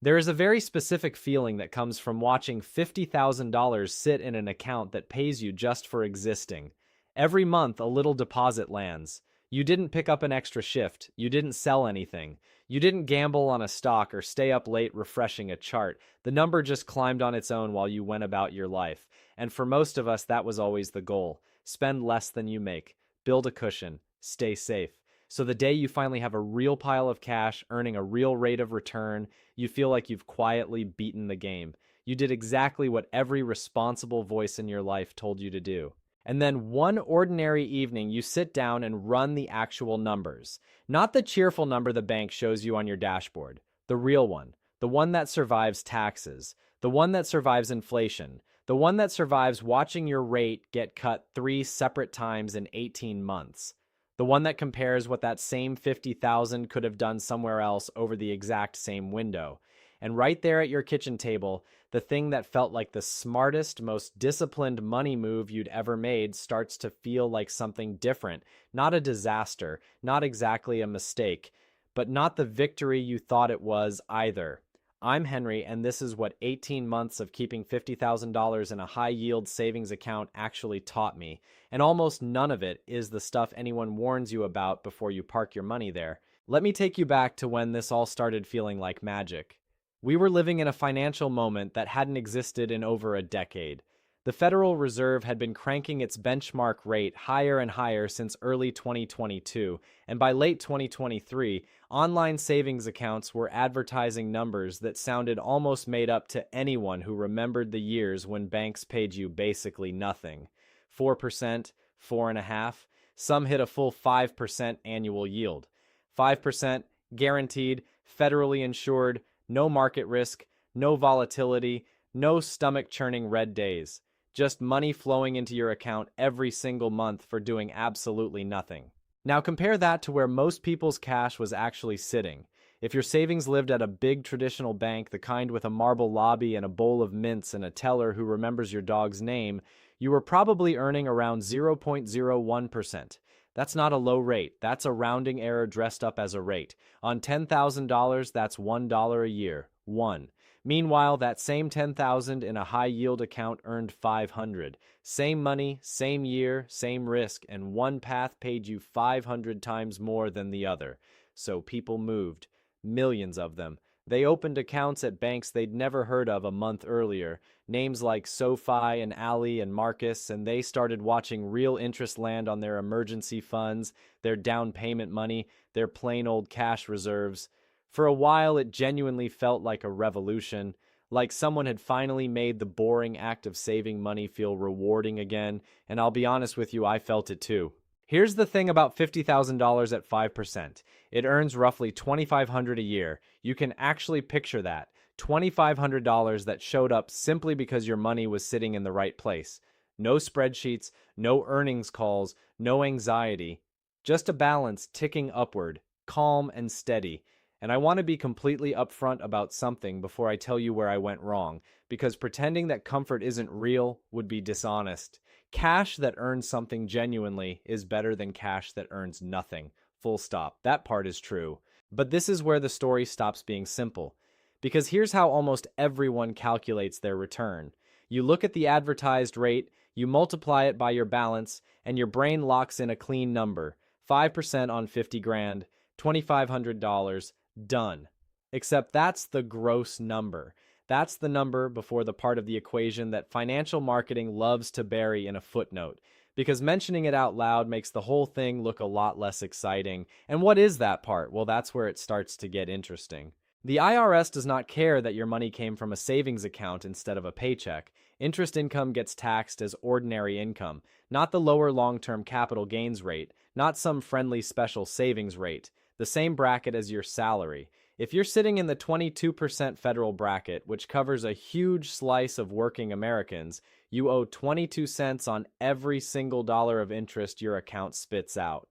There is a very specific feeling that comes from watching $50,000 sit in an account that pays you just for existing. Every month, a little deposit lands. You didn't pick up an extra shift. You didn't sell anything. You didn't gamble on a stock or stay up late refreshing a chart. The number just climbed on its own while you went about your life. And for most of us, that was always the goal. Spend less than you make. Build a cushion. Stay safe. So the day you finally have a real pile of cash, earning a real rate of return, you feel like you've quietly beaten the game. You did exactly what every responsible voice in your life told you to do. And then one ordinary evening, you sit down and run the actual numbers. Not the cheerful number the bank shows you on your dashboard, the real one, the one that survives taxes, the one that survives inflation, the one that survives watching your rate get cut 3 separate times in 18 months. The one that compares what that same 50,000 could have done somewhere else over the exact same window. And right there at your kitchen table, the thing that felt like the smartest, most disciplined money move you'd ever made starts to feel like something different. Not a disaster, not exactly a mistake, but not the victory you thought it was either. I'm Henry, and this is what 18 months of keeping $50,000 in a high-yield savings account actually taught me. And almost none of it is the stuff anyone warns you about before you park your money there. Let me take you back to when this all started feeling like magic. We were living in a financial moment that hadn't existed in over a decade. The Federal Reserve had been cranking its benchmark rate higher and higher since early 2022, and by late 2023, online savings accounts were advertising numbers that sounded almost made up to anyone who remembered the years when banks paid you basically nothing. 4%, 4.5%, some hit a full 5% annual yield. 5% guaranteed, federally insured, no market risk, no volatility, no stomach-churning red days. Just money flowing into your account every single month for doing absolutely nothing. Now compare that to where most people's cash was actually sitting. If your savings lived at a big traditional bank, the kind with a marble lobby and a bowl of mints and a teller who remembers your dog's name, you were probably earning around 0.01%. That's not a low rate. That's a rounding error dressed up as a rate. On $10,000, that's $1 a year. 1. Meanwhile, that same $10,000 in a high-yield account earned $500. Same money, same year, same risk, and one path paid you 500 times more than the other. So people moved. Millions of them. They opened accounts at banks they'd never heard of a month earlier, names like SoFi and Ally and Marcus, and they started watching real interest land on their emergency funds, their down payment money, their plain old cash reserves. For a while, it genuinely felt like a revolution, like someone had finally made the boring act of saving money feel rewarding again, and I'll be honest with you, I felt it too. Here's the thing about $50,000 at 5%. It earns roughly $2,500 a year. You can actually picture that. $2,500 that showed up simply because your money was sitting in the right place. No spreadsheets, no earnings calls, no anxiety. Just a balance ticking upward, calm and steady. And I want to be completely upfront about something before I tell you where I went wrong, because pretending that comfort isn't real would be dishonest. Cash that earns something genuinely is better than cash that earns nothing. Full stop. That part is true. But this is where the story stops being simple. Because here's how almost everyone calculates their return. You look at the advertised rate, you multiply it by your balance, and your brain locks in a clean number. 5% on 50 grand, $2,500. Done. Except that's the gross number. That's the number before the part of the equation that financial marketing loves to bury in a footnote, because mentioning it out loud makes the whole thing look a lot less exciting. And what is that part? Well, that's where it starts to get interesting. The IRS does not care that your money came from a savings account instead of a paycheck. Interest income gets taxed as ordinary income, not the lower long-term capital gains rate, not some friendly special savings rate. The same bracket as your salary. If you're sitting in the 22% federal bracket, which covers a huge slice of working Americans, you owe 22 cents on every single dollar of interest your account spits out.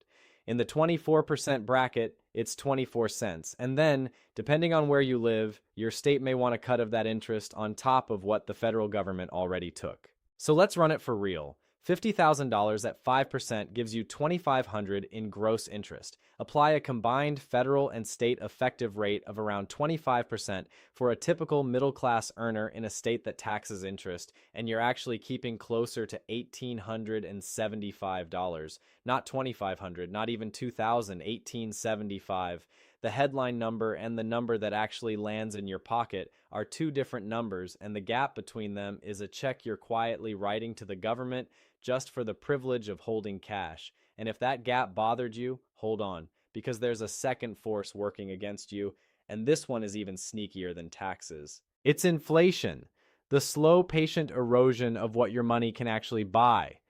In the 24% bracket, it's 24 cents. And then, depending on where you live, your state may want a cut of that interest on top of what the federal government already took. So let's run it for real. $50,000 at 5% gives you $2,500 in gross interest. Apply a combined federal and state effective rate of around 25% for a typical middle-class earner in a state that taxes interest, and you're actually keeping closer to $1,875, not $2,500, not even $2,000, $1,875. The headline number and the number that actually lands in your pocket are two different numbers, and the gap between them is a check you're quietly writing to the government just for the privilege of holding cash. And if that gap bothered you, hold on, because there's a second force working against you, and this one is even sneakier than taxes. It's inflation, the slow, patient erosion of what your money can actually buy.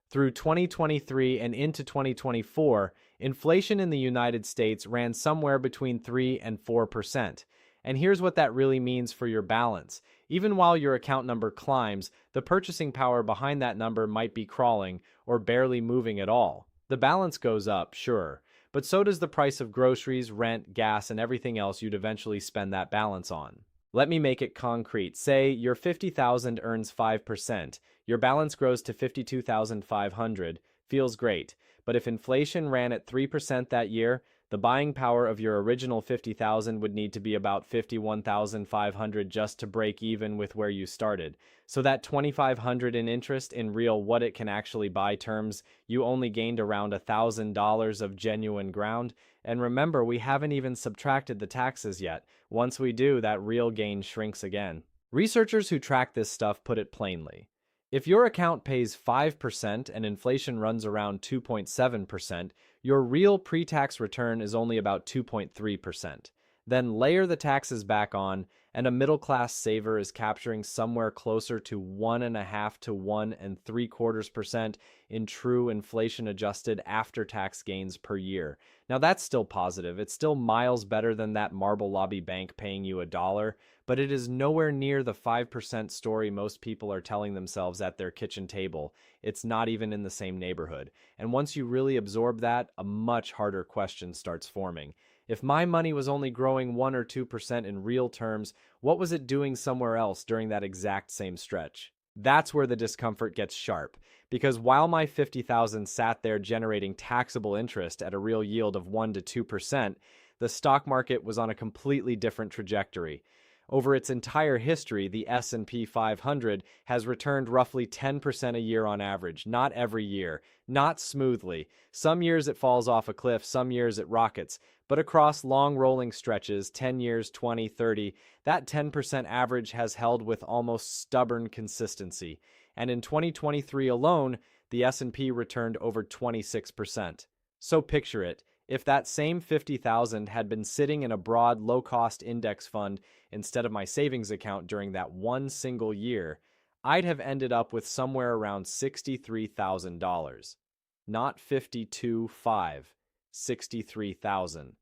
Through 2023 and into 2024, inflation in the United States ran somewhere between 3 and 4%. And here's what that really means for your balance. Even while your account number climbs, the purchasing power behind that number might be crawling or barely moving at all. The balance goes up, sure, but so does the price of groceries, rent, gas, and everything else you'd eventually spend that balance on. Let me make it concrete. Say your $50,000 earns 5%. Your balance grows to $52,500. Feels great. But if inflation ran at 3% that year, the buying power of your original $50,000 would need to be about $51,500 just to break even with where you started. So that $2,500 in interest in real what it can actually buy terms, you only gained around $1,000 of genuine ground. And remember, we haven't even subtracted the taxes yet. Once we do, that real gain shrinks again. Researchers who track this stuff put it plainly. If your account pays 5% and inflation runs around 2.7%, your real pre-tax return is only about 2.3%. Then layer the taxes back on, and a middle-class saver is capturing somewhere closer to 1.5 to 1.75% in true inflation-adjusted after-tax gains per year. Now that's still positive. It's still miles better than that Marble Lobby bank paying you $1, but it is nowhere near the 5% story most people are telling themselves at their kitchen table. It's not even in the same neighborhood. And once you really absorb that, a much harder question starts forming. If my money was only growing 1 or 2% in real terms, what was it doing somewhere else during that exact same stretch? That's where the discomfort gets sharp, because while my $50,000 sat there generating taxable interest at a real yield of 1 to 2%, the stock market was on a completely different trajectory. Over its entire history, the S&P 500 has returned roughly 10% a year on average, not every year, not smoothly. Some years it falls off a cliff, some years it rockets, but across long rolling stretches, 10 years, 20, 30, that 10% average has held with almost stubborn consistency. And in 2023 alone, the S&P returned over 26%. So picture it. If that same $50,000 had been sitting in a broad, low-cost index fund instead of my savings account during that one single year, I'd have ended up with somewhere around $63,000. Not $52,500, $63,000.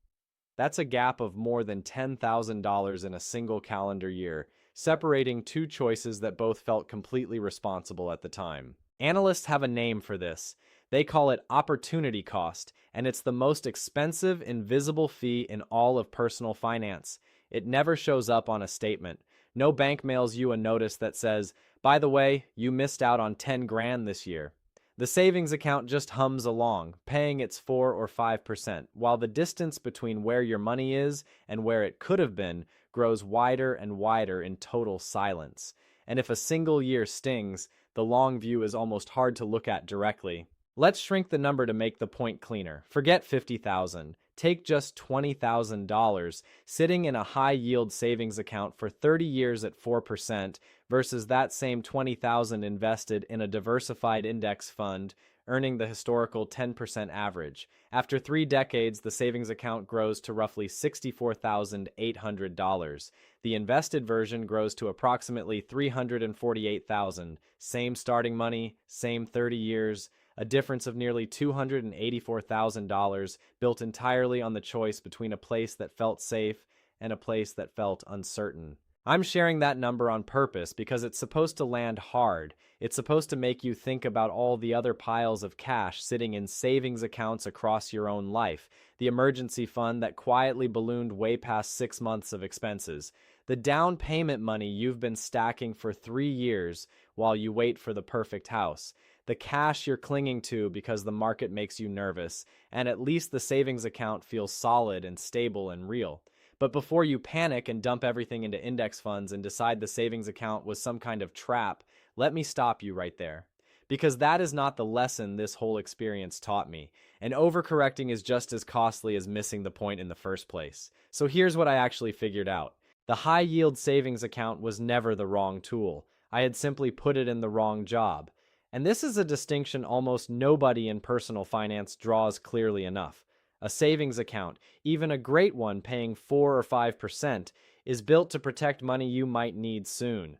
That's a gap of more than $10,000 in a single calendar year, separating two choices that both felt completely responsible at the time. Analysts have a name for this. They call it opportunity cost, and it's the most expensive, invisible fee in all of personal finance. It never shows up on a statement. No bank mails you a notice that says, by the way, you missed out on 10 grand this year. The savings account just hums along, paying its 4 or 5%, while the distance between where your money is and where it could have been grows wider and wider in total silence. And if a single year stings, the long view is almost hard to look at directly. Let's shrink the number to make the point cleaner. Forget $50,000. Take just $20,000 sitting in a high-yield savings account for 30 years at 4% versus that same $20,000 invested in a diversified index fund, earning the historical 10% average. After 3 decades, the savings account grows to roughly $64,800. The invested version grows to approximately $348,000. Same starting money, same 30 years, a difference of nearly $284,000 built entirely on the choice between a place that felt safe and a place that felt uncertain. I'm sharing that number on purpose because it's supposed to land hard. It's supposed to make you think about all the other piles of cash sitting in savings accounts across your own life, the emergency fund that quietly ballooned way past 6 months of expenses, the down payment money you've been stacking for 3 years while you wait for the perfect house, the cash you're clinging to because the market makes you nervous, and at least the savings account feels solid and stable and real. But before you panic and dump everything into index funds and decide the savings account was some kind of trap, let me stop you right there. Because that is not the lesson this whole experience taught me, and overcorrecting is just as costly as missing the point in the first place. So here's what I actually figured out. The high yield savings account was never the wrong tool. I had simply put it in the wrong job. And this is a distinction almost nobody in personal finance draws clearly enough. A savings account, even a great one paying 4 or 5%, is built to protect money you might need soon.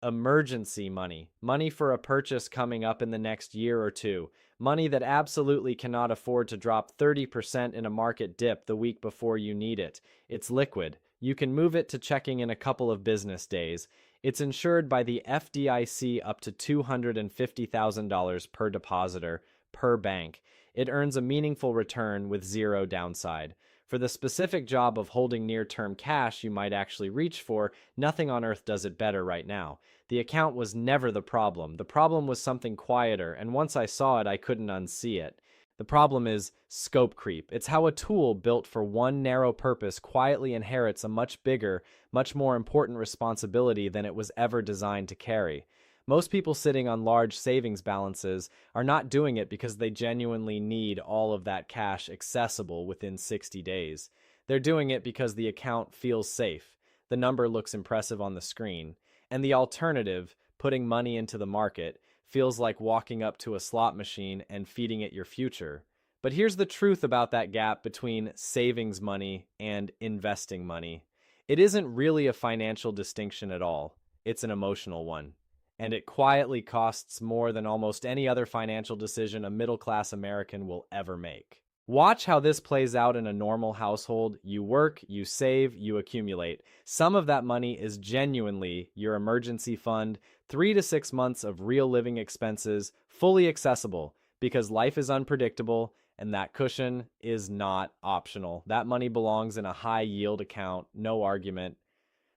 Emergency money, money for a purchase coming up in the next year or two, money that absolutely cannot afford to drop 30% in a market dip the week before you need it. It's liquid. You can move it to checking in a couple of business days. It's insured by the FDIC up to $250,000 per depositor, per bank. It earns a meaningful return with zero downside. For the specific job of holding near-term cash you might actually reach for, nothing on earth does it better right now. The account was never the problem. The problem was something quieter, and once I saw it, I couldn't unsee it. The problem is scope creep. It's how a tool built for one narrow purpose quietly inherits a much bigger, much more important responsibility than it was ever designed to carry. Most people sitting on large savings balances are not doing it because they genuinely need all of that cash accessible within 60 days. They're doing it because the account feels safe, the number looks impressive on the screen, and the alternative, putting money into the market, feels like walking up to a slot machine and feeding it your future. But here's the truth about that gap between savings money and investing money. It isn't really a financial distinction at all. It's an emotional one. And it quietly costs more than almost any other financial decision a middle-class American will ever make. Watch how this plays out in a normal household. You work, you save, you accumulate. Some of that money is genuinely your emergency fund, 3 to 6 months of real living expenses, fully accessible, because life is unpredictable and that cushion is not optional. That money belongs in a high yield account, no argument.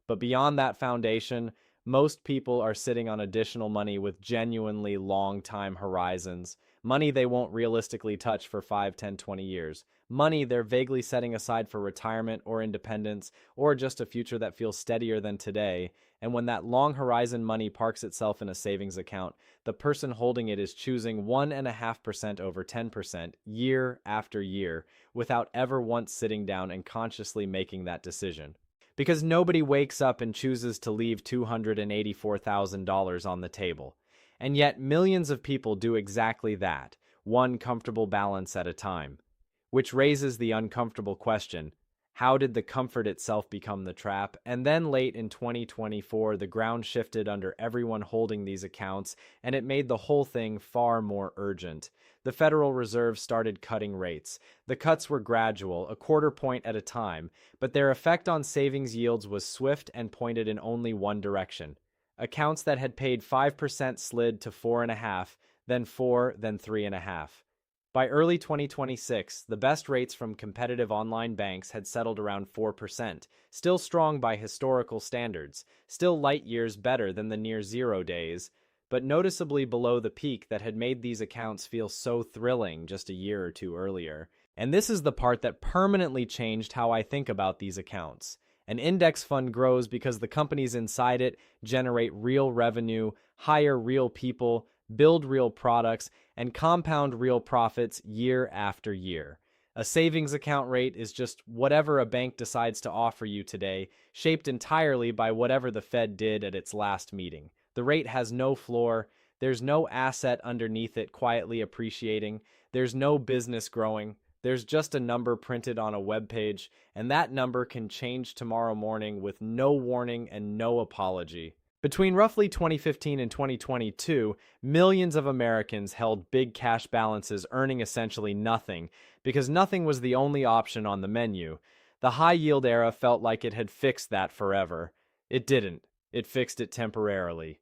But beyond that foundation, most people are sitting on additional money with genuinely long time horizons. Money they won't realistically touch for 5, 10, 20 years. Money they're vaguely setting aside for retirement or independence or just a future that feels steadier than today. And when that long horizon money parks itself in a savings account, the person holding it is choosing 1.5% over 10% year after year without ever once sitting down and consciously making that decision. Because nobody wakes up and chooses to leave $284,000 on the table. And yet millions of people do exactly that, one comfortable balance at a time. Which raises the uncomfortable question, how did the comfort itself become the trap? And then late in 2024, the ground shifted under everyone holding these accounts, and it made the whole thing far more urgent. The Federal Reserve started cutting rates. The cuts were gradual, a quarter point at a time, but their effect on savings yields was swift and pointed in only one direction. Accounts that had paid 5% slid to 4.5%, then 4%, then 3.5%. By early 2026, the best rates from competitive online banks had settled around 4%, still strong by historical standards, still light years better than the near zero days, but noticeably below the peak that had made these accounts feel so thrilling just a year or two earlier. And this is the part that permanently changed how I think about these accounts. An index fund grows because the companies inside it generate real revenue, hire real people, build real products, and compound real profits year after year. A savings account rate is just whatever a bank decides to offer you today, shaped entirely by whatever the Fed did at its last meeting. The rate has no floor, there's no asset underneath it quietly appreciating, there's no business growing, there's just a number printed on a web page, and that number can change tomorrow morning with no warning and no apology. Between roughly 2015 and 2022, millions of Americans held big cash balances earning essentially nothing because nothing was the only option on the menu. The high-yield era felt like it had fixed that forever. It didn't. It fixed it temporarily.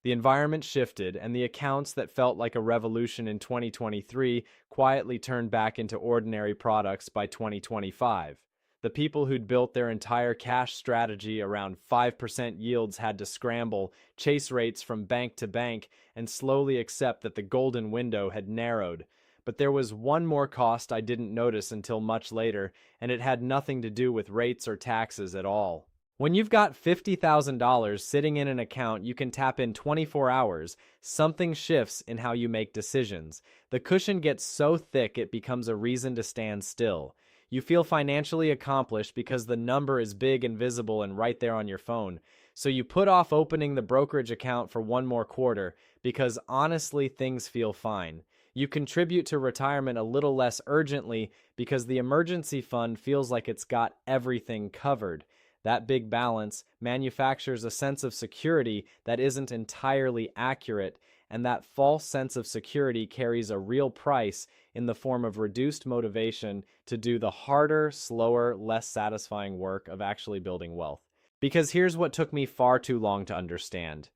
The environment shifted, and the accounts that felt like a revolution in 2023 quietly turned back into ordinary products by 2025. The people who'd built their entire cash strategy around 5% yields had to scramble, chase rates from bank to bank, and slowly accept that the golden window had narrowed. But there was one more cost I didn't notice until much later, and it had nothing to do with rates or taxes at all. When you've got $50,000 sitting in an account you can tap in 24 hours, something shifts in how you make decisions. The cushion gets so thick it becomes a reason to stand still. You feel financially accomplished because the number is big and visible and right there on your phone. So you put off opening the brokerage account for one more quarter because honestly things feel fine. You contribute to retirement a little less urgently because the emergency fund feels like it's got everything covered. That big balance manufactures a sense of security that isn't entirely accurate, and that false sense of security carries a real price in the form of reduced motivation to do the harder, slower, less satisfying work of actually building wealth. Because here's what took me far too long to understand.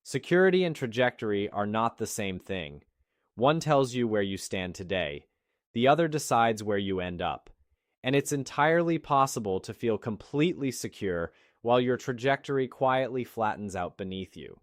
Security and trajectory are not the same thing. One tells you where you stand today. The other decides where you end up. And it's entirely possible to feel completely secure while your trajectory quietly flattens out beneath you.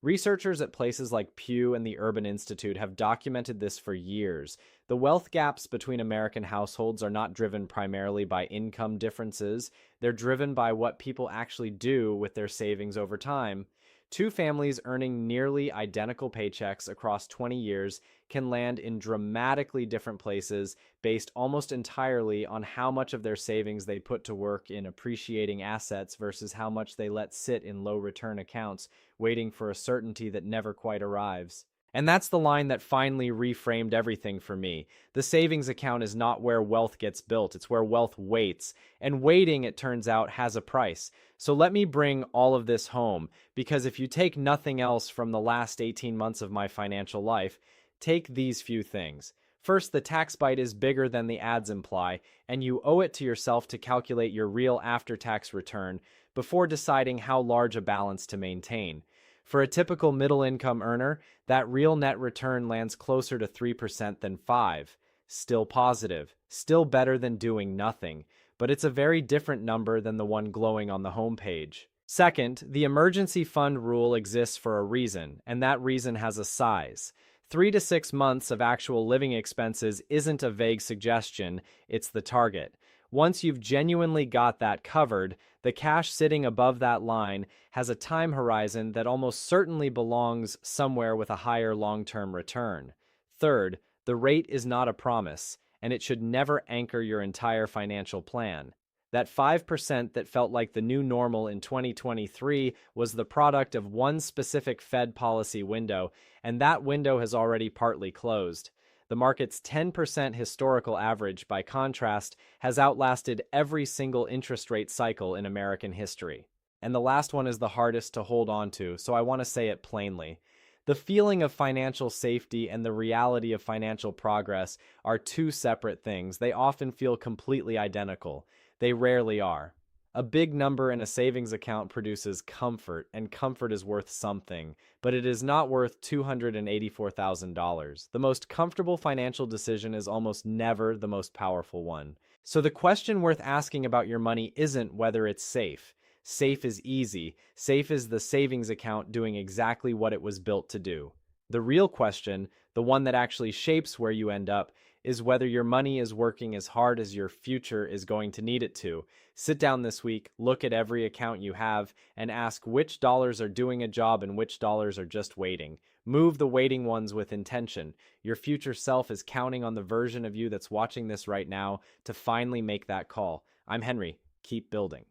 Researchers at places like Pew and the Urban Institute have documented this for years. The wealth gaps between American households are not driven primarily by income differences. They're driven by what people actually do with their savings over time. Two families earning nearly identical paychecks across 20 years can land in dramatically different places based almost entirely on how much of their savings they put to work in appreciating assets versus how much they let sit in low return accounts, waiting for a certainty that never quite arrives. And that's the line that finally reframed everything for me. The savings account is not where wealth gets built, it's where wealth waits. And waiting, it turns out, has a price. So let me bring all of this home, because if you take nothing else from the last 18 months of my financial life, take these few things. First, the tax bite is bigger than the ads imply, and you owe it to yourself to calculate your real after-tax return before deciding how large a balance to maintain. For a typical middle-income earner, that real net return lands closer to 3% than 5%. Still positive, still better than doing nothing, but it's a very different number than the one glowing on the homepage. Second, the emergency fund rule exists for a reason, and that reason has a size. 3 to 6 months of actual living expenses isn't a vague suggestion, it's the target. Once you've genuinely got that covered, the cash sitting above that line has a time horizon that almost certainly belongs somewhere with a higher long-term return. Third, the rate is not a promise, and it should never anchor your entire financial plan. That 5% that felt like the new normal in 2023 was the product of one specific Fed policy window, and that window has already partly closed. The market's 10% historical average, by contrast, has outlasted every single interest rate cycle in American history. And the last one is the hardest to hold on to, so I want to say it plainly. The feeling of financial safety and the reality of financial progress are two separate things. They often feel completely identical. They rarely are. A big number in a savings account produces comfort, and comfort is worth something, but it is not worth $284,000. The most comfortable financial decision is almost never the most powerful one. So the question worth asking about your money isn't whether it's safe. Safe is easy. Safe is the savings account doing exactly what it was built to do. The real question, the one that actually shapes where you end up, is whether your money is working as hard as your future is going to need it to. Sit down this week, look at every account you have, and ask which dollars are doing a job and which dollars are just waiting. Move the waiting ones with intention. Your future self is counting on the version of you that's watching this right now to finally make that call. I'm Henry. Keep building.